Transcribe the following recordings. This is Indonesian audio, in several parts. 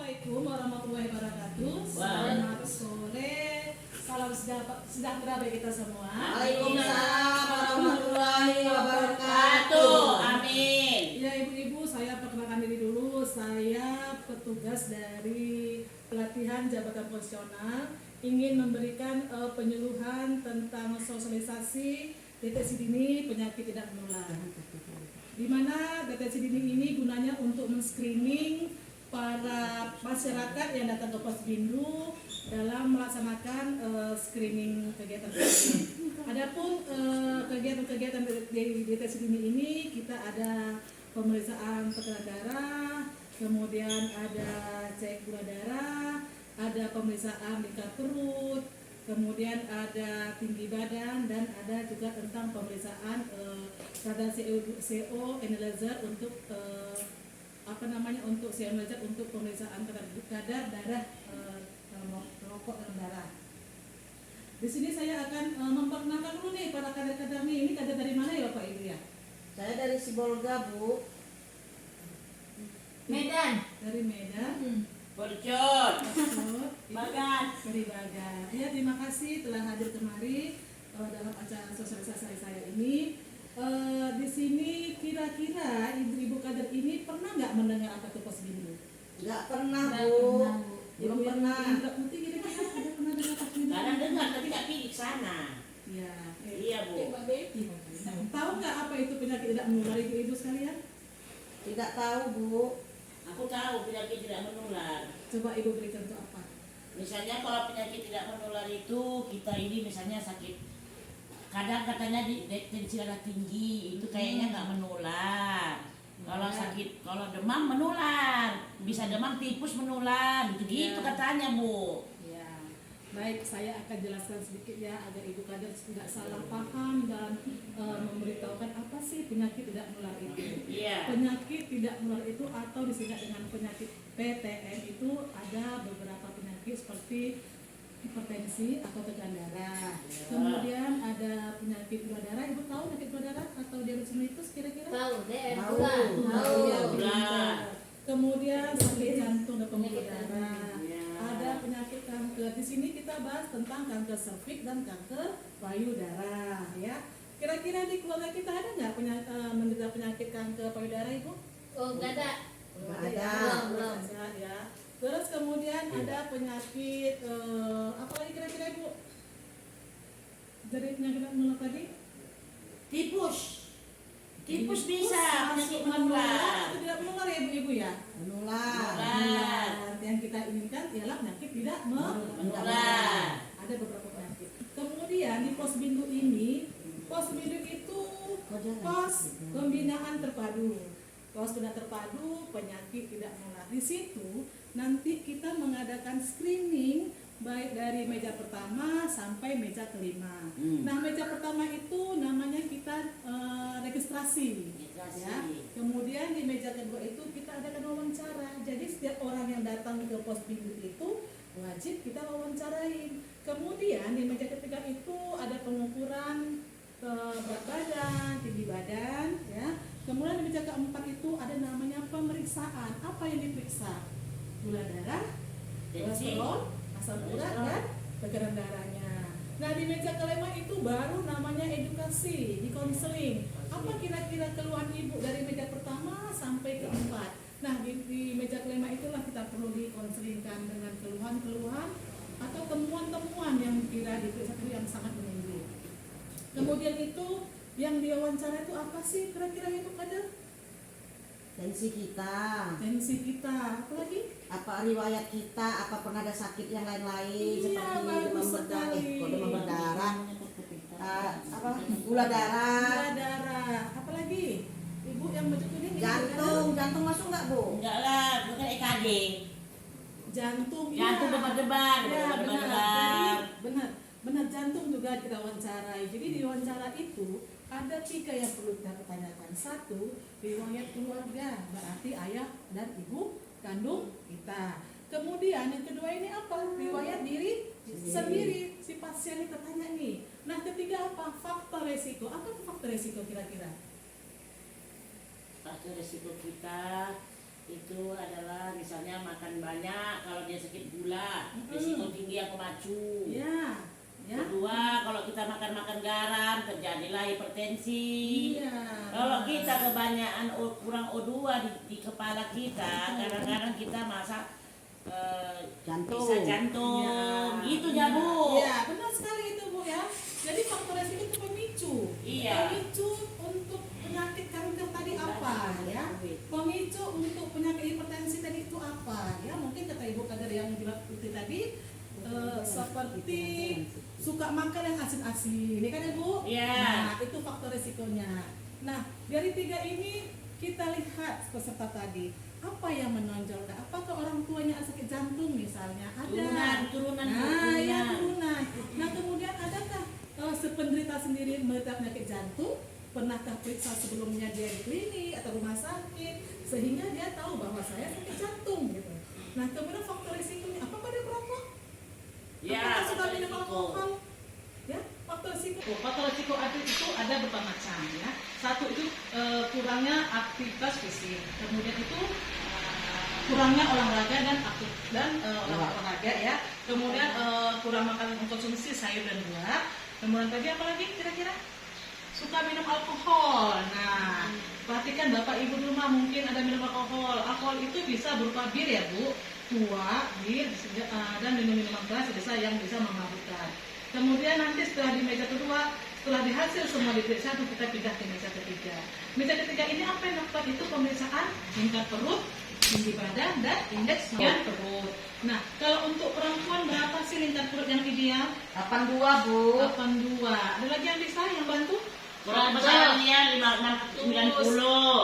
Assalamualaikum warahmatullahi wabarakatuh. Selamat sore, salam sejahtera bagi kita semua. Waalaikumsalam warahmatullahi wabarakatuh. Amin. Ya ibu-ibu, saya perkenalkan diri dulu. Saya petugas dari pelatihan jabatan profesional, ingin memberikan penyuluhan tentang sosialisasi deteksi dini penyakit tidak menular. Di mana deteksi dini ini gunanya untuk men-screening para masyarakat yang datang ke Posbindu dalam melaksanakan screening kegiatan tersebut. Adapun kegiatan-kegiatan di deteksi dini ini kita ada pemeriksaan tekanan darah, kemudian ada cek gula darah, ada pemeriksaan lingkar perut, kemudian ada tinggi badan, dan ada juga tentang pemeriksaan kadar CO analyzer untuk untuk CO analyzer untuk pemeriksaan kadar darah rokok dalam darah. Di sini saya akan memperkenalkan dulu nih para kader-kader nih. Ini kader dari mana ya Pak Ibu ya? Saya dari Sibolga, Bu. Medan. Dari Medan. Borjot. Bagan. Dari Bagan. Ya, terima kasih telah hadir kemari dalam acara sosialisasi saya ini. Di sini kira-kira ibu-ibu kader ini pernah nggak mendengar apa itu Posbindu? Nggak pernah, Bu. Belum pernah. Indra Putih kira-kira ada pernah dengar Posbindu? Kadang dengar tapi nggak pilih sana. Iya. Iya Bu. Tahu nggak apa itu penyakit tidak menular ibu-ibu sekalian? Tidak tahu, Bu. Aku tahu penyakit tidak menular. Coba ibu beri contoh apa? Misalnya kalau penyakit tidak menular itu kita ini misalnya sakit. Kadang katanya di tensi darah tinggi itu kayaknya nggak menular. Kalau sakit, kalau demam menular, bisa demam tipus menular, gitu katanya Bu. Ya, baik, saya akan jelaskan sedikit ya agar ibu kader tidak salah paham dan memberitahukan apa sih penyakit tidak menular itu. Iya. Penyakit tidak menular itu atau disingkat dengan penyakit PTM itu ada beberapa penyakit seperti hipertensi atau tekanan darah. Kemudian ada penyakit gula darah. Ibu tahu penyakit gula darah atau diabetes mellitus kira-kira? Tahu deh, Tahu. tahu. Ya, Gula. kemudian sakit jantung dan pembuluh darah. Ya. Ada penyakit kanker. Di sini kita bahas tentang kanker serviks dan kanker payudara. Ya, kira-kira di keluarga kita ada nggak menderita penyakit kanker payudara, Ibu? Oh, enggak ada. Nggak ada. Belum. Ya. Terus kemudian ada penyakit apa lagi kira-kira Ibu? Dari penyakit menular tadi? Tipus. Tipus bisa masuk penyakit menular menular. atau tidak menular ya ibu-ibu ya? Menular. Menular. Yang kita inginkan ialah penyakit tidak Menular. Ada beberapa penyakit. Kemudian di Posbindu ini, Posbindu itu pos pembinaan terpadu. Pos pembinaan terpadu penyakit tidak menular. Di situ nanti kita mengadakan screening baik dari meja pertama sampai meja kelima. Nah, meja pertama itu namanya kita registrasi. Ya. Kemudian di meja kedua itu kita adakan wawancara. Jadi setiap orang yang datang ke Posbindu itu wajib kita wawancarain. Kemudian di meja ketiga itu ada pengukuran berat badan, tinggi badan, ya. Kemudian di meja keempat itu ada namanya pemeriksaan. Apa yang diperiksa? Gula darah, kolesterol, asam urat, dan tekanan darahnya. Nah, di meja kelima itu baru namanya edukasi, di konseling. Apa kira-kira keluhan ibu dari meja pertama sampai keempat? Nah, di meja kelima itulah kita perlu dikonselingkan dengan keluhan-keluhan atau temuan-temuan yang kira diperiksa itu yang sangat menunjukkan. Kemudian itu yang diwawancara itu apa sih kira-kira ibu kader? Tensi kita. Tensi kita, apa lagi? Apa riwayat kita? Apa pernah ada sakit yang lain-lain Iya, seperti bagus demam sekali. berdarah, apa gula darah, Gula darah, apa lagi? Ibu yang bentuk ini jantung masuk nggak, Bu? Enggak lah, bukan EKG. jantung, Jantung debar-debar, ya, debar-debar. benar jantung juga kita wawancarai. Jadi di wawancara itu ada 3 yang perlu kita pertanyakan. 1, riwayat keluarga, berarti ayah dan ibu kandung kita. Kemudian yang kedua ini apa? Riwayat diri sendiri, si pasien ini tertanya nih. Nah, ketiga apa? Faktor resiko. Apa faktor resiko kira-kira? Faktor resiko kita itu adalah misalnya makan banyak, kalau dia sakit gula, risiko tinggi yang pemacu. Ya, ya. Kedua, kalau kita makan garam terjadilah hipertensi. Iya. Kalau kita kebanyakan kurang O2 di kepala kita, kadang-kadang kita masa Jantung. bisa jantung, Iya. gitu ya Bu. Iya, benar sekali itu Bu ya. Jadi faktor resiko itu pemicu. Iya. Pemicu untuk penyakit kanker tadi apa ya? Pemicu untuk penyakit hipertensi tadi itu apa ya? Mungkin kata Ibu Kader yang bilang itu tadi seperti suka makan yang asin-asin, ini kan Ibu? Iya. Nah, itu faktor resikonya. Nah, dari 3 ini kita lihat peserta tadi, apa yang menonjol? Apakah orang tuanya sakit jantung misalnya? Ada. Turunan. Nah, ya turunan. Nah, kemudian adakah sependerita sendiri menderita penyakit jantung? Pernahkah periksa sebelumnya dia di klinik atau rumah sakit sehingga dia tahu bahwa saya sakit jantung gitu. Nah, kemudian faktor risikonya apakah dia perokok? Ya, Apakah suka faktor minum risiko. alkohol? Ya, faktor risiko. Faktor risiko itu ada beberapa macam ya. Satu itu kurangnya aktivitas fisik. Kemudian itu kurangnya olahraga dan olahraga ya. Kemudian kurang makan konsumsi sayur dan buah. Kemudian tadi apa lagi kira-kira? Suka minum alkohol. Nah, perhatikan Bapak Ibu di rumah mungkin ada minum alkohol. Alkohol itu bisa berupa bir ya Bu, tua, bir, dan minum-minuman keras yang bisa memabukkan. Kemudian nanti setelah di meja kedua, setelah dihasil semua diperiksa, kita pindah ke meja ketiga. Meja ketiga ini apa yang dapat itu pemeriksaan tingkat perut, tinggi badan, dan indeks berat perut. Nah, kalau untuk perempuan berapa sih tingkat perut yang ideal? 82 Bu. 82. Ada lagi yang bisa yang bantu? Kurang besar dia 590.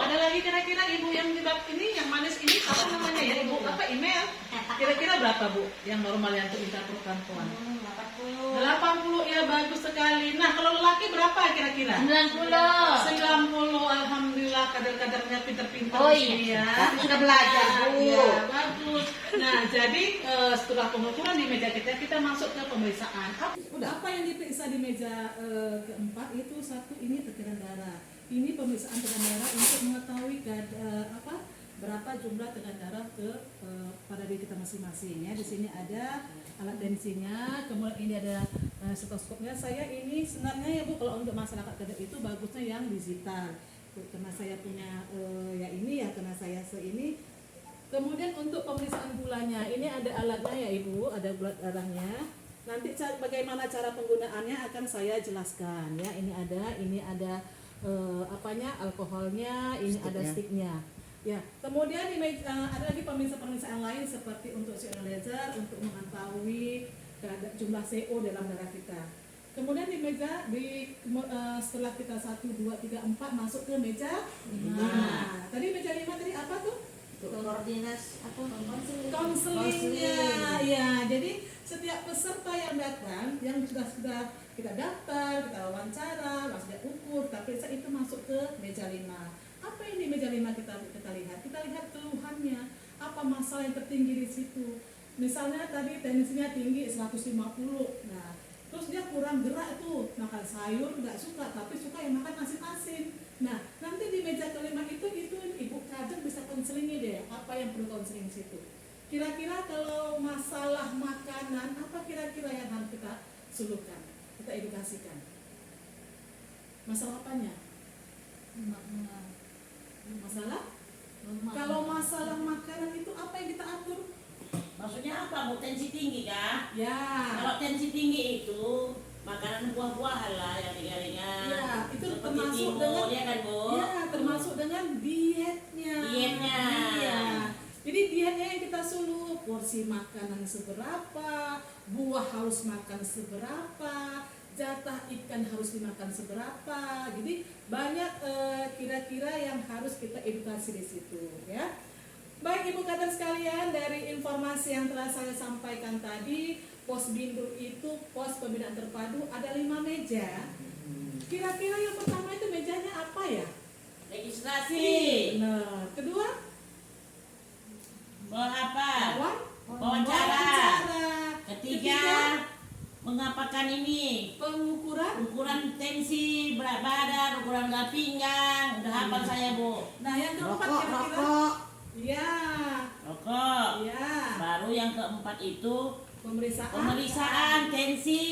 Ada lagi kira-kira ibu yang di bab ini, yang manis ini apa namanya ya ibu? Apa email? Kira-kira berapa Bu? Yang normal yang untuk tingkat perut perempuan? 80 ya, bagus sekali. Nah, kalau lelaki berapa kira-kira? 90. 90. Alhamdulillah, kader-kadernya pinter-pinter. Oh iya. Aku udah belajar Bu. Iya, bagus. Nah, jadi setelah pengukuran di meja kita masuk ke pemeriksaan. Apa yang diperiksa di meja keempat itu satu, ini tekanan darah. Ini pemeriksaan tekanan darah untuk mengetahui berapa jumlah tekanan darah pada diri kita masing-masing ya. Di sini ada alat tensinya, kemudian ini ada stetoskopnya. Saya ini sebenarnya ya Bu, kalau untuk masyarakat kader itu bagusnya yang digital. Karena saya punya karena saya ini. Kemudian untuk pemeriksaan gulanya, ini ada alatnya ya Ibu, ada gula darahnya. Nanti bagaimana cara penggunaannya akan saya jelaskan ya. Ini ada alkoholnya, ini ada sticknya. Ya, kemudian ada lagi pemeriksaan lain seperti untuk CO laser untuk mengetahui jumlah CO dalam darah kita. Kemudian di meja setelah kita 1, 2, 3, 4 masuk ke meja 5. Nah, tadi meja 5 tadi apa tuh? Koordinasi apa? Konselingnya. Ya, jadi setiap peserta yang datang yang sudah kita daftar, kita wawancara, sudah ukur, kita periksa itu masuk ke meja 5. Apa yang di meja 5 kita lihat? Kita lihat keluhannya, apa masalah yang tertinggi di situ. Misalnya tadi tensinya tinggi 150. Nah, terus dia kurang gerak tuh, makan sayur nggak suka, tapi suka yang makan asin-asin. Nah, nanti di meja kelima itu Ibu Kader bisa konselingi deh, apa yang perlu konseling situ. Kira-kira kalau masalah makanan, apa kira-kira yang harus kita suluhkan, kita edukasikan? Masalah apanya? Masalah? Kalau masalah makanan itu apa yang kita atur? Maksudnya apa Bu? Tensi tinggi kah? Ya. Kalau tensi tinggi itu makanan buah-buahan lah yang ringan-ringan. Ya, itu seperti termasuk timun, dengan ya kan Bu? Ya, termasuk dengan dietnya. Dietnya. Iya. Jadi dietnya yang kita suruh, porsi makanan seberapa, buah harus makan seberapa, jatah ikan harus dimakan seberapa. Jadi banyak kira-kira yang harus kita edukasi di situ ya. Baik Ibu Kader sekalian, dari informasi yang telah saya sampaikan tadi, pos Bindu itu pos pembinaan terpadu ada 5 meja. Kira-kira yang pertama itu mejanya apa ya? Registrasi. Nah, kedua Wawancara. Ketiga, mengapakan ini? Ukuran tensi, berat badan, ukuran berat pinggang. Udah hafal saya Bu. Nah, yang keempat Rokok. Ya, keempat itu pemeriksaan tensi,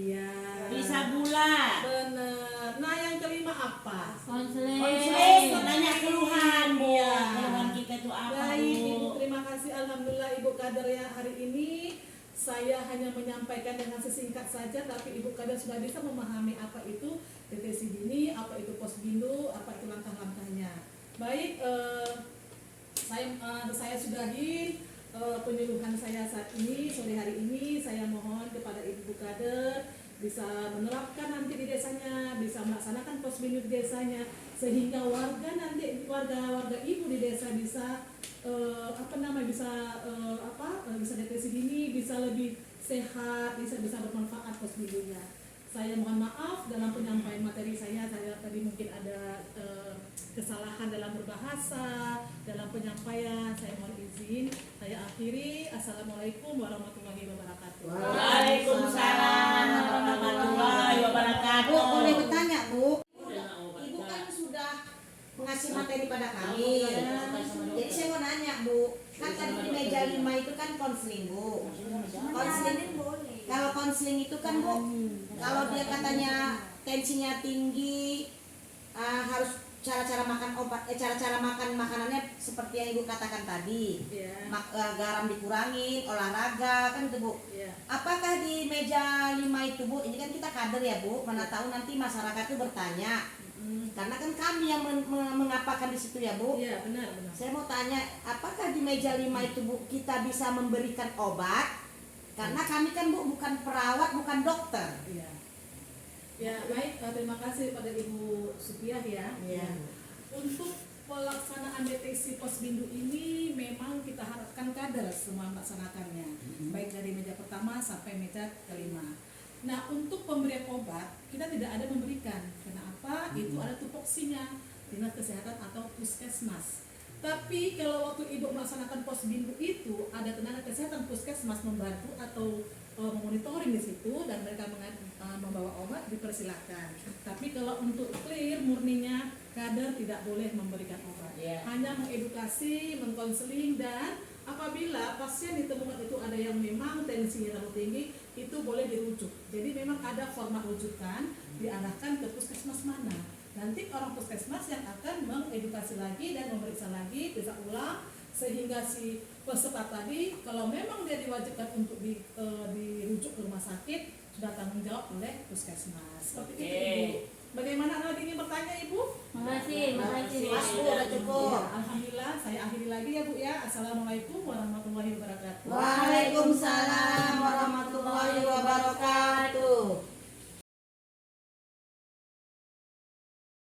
iya periksa gula, bener. Nah yang kelima apa? Konseling. konseling, nanya keluhan Bu, Iya. keluhan kita itu apa Baik Bu? Ibu, terima kasih. Alhamdulillah Ibu Kader ya, hari ini saya hanya menyampaikan dengan sesingkat saja, tapi Ibu Kader sudah bisa memahami apa itu deteksi dini, apa itu posbindu, apa itu langkah-langkahnya. Baik, saya sudahi penyuluhan saya saat ini, sore hari ini. Saya mohon kepada Ibu Kader bisa menerapkan nanti di desanya, bisa melaksanakan posbindu di desanya, sehingga warga nanti warga ibu di desa bisa bisa deteksi dini, bisa lebih sehat, bisa bermanfaat posbindunya. Saya mohon maaf dalam penyampaian materi saya tadi mungkin ada kesalahan dalam berbahasa, dalam penyampaian. Saya mohon izin, saya akhiri. Assalamualaikum warahmatullahi wabarakatuh. Waalaikumsalam warahmatullahi Bu, wabarakatuh. boleh bertanya Bu? Ibu kan sudah mengasih materi pada kami. Jadi saya mau nanya Bu, kan tadi di meja 5 itu kan konseling Bu. Konseling, kalau konseling itu kan Bu, kalau dia katanya tensinya tinggi, harus cara-cara makan obat, cara-cara makan makanannya seperti yang Ibu katakan tadi. Iya. Garam dikurangin, olahraga, kan itu Bu. Iya. Apakah di meja 5 itu Bu, ini kan kita kader ya Bu, mana tahu nanti masyarakat itu bertanya. Karena kan kami yang mengapakan di situ ya Bu. Iya, benar. Saya mau tanya, apakah di meja 5 itu Bu kita bisa memberikan obat? Karena kami kan Bu bukan perawat, bukan dokter. Iya. Ya, baik, terima kasih pada Ibu Supiah ya. Iya. Untuk pelaksanaan deteksi posbindu ini memang kita harapkan kader semua melaksanakannya, baik dari meja pertama sampai meja kelima. Nah, untuk pemberian obat kita tidak ada memberikan. Kenapa? Itu ada tupoksinya, dinas kesehatan atau puskesmas. Tapi kalau waktu Ibu melaksanakan posbindu itu ada tenaga kesehatan puskesmas membantu atau memonitoring di situ dan mereka membawa obat, dipersilakan. Tapi kalau untuk clear murninya kader tidak boleh memberikan obat. Iya. Hanya mengedukasi, mengkonseling, dan apabila pasien ditemukan itu ada yang memang tensinya terlalu tinggi, itu boleh dirujuk. Jadi memang ada format rujukan, diarahkan ke puskesmas mana. Nanti orang puskesmas yang akan mengedukasi lagi dan memeriksa lagi, bisa ulang, sehingga si peserta tadi kalau memang dia diwajibkan untuk dirujuk ke rumah sakit, sudah tanggung jawab oleh puskesmas. Seperti itu Ibu. Bagaimana lagi ingin bertanya Ibu? Makasih. Mas Bu, udah cukup. Ya, alhamdulillah, saya akhiri lagi ya Bu ya. Assalamualaikum warahmatullahi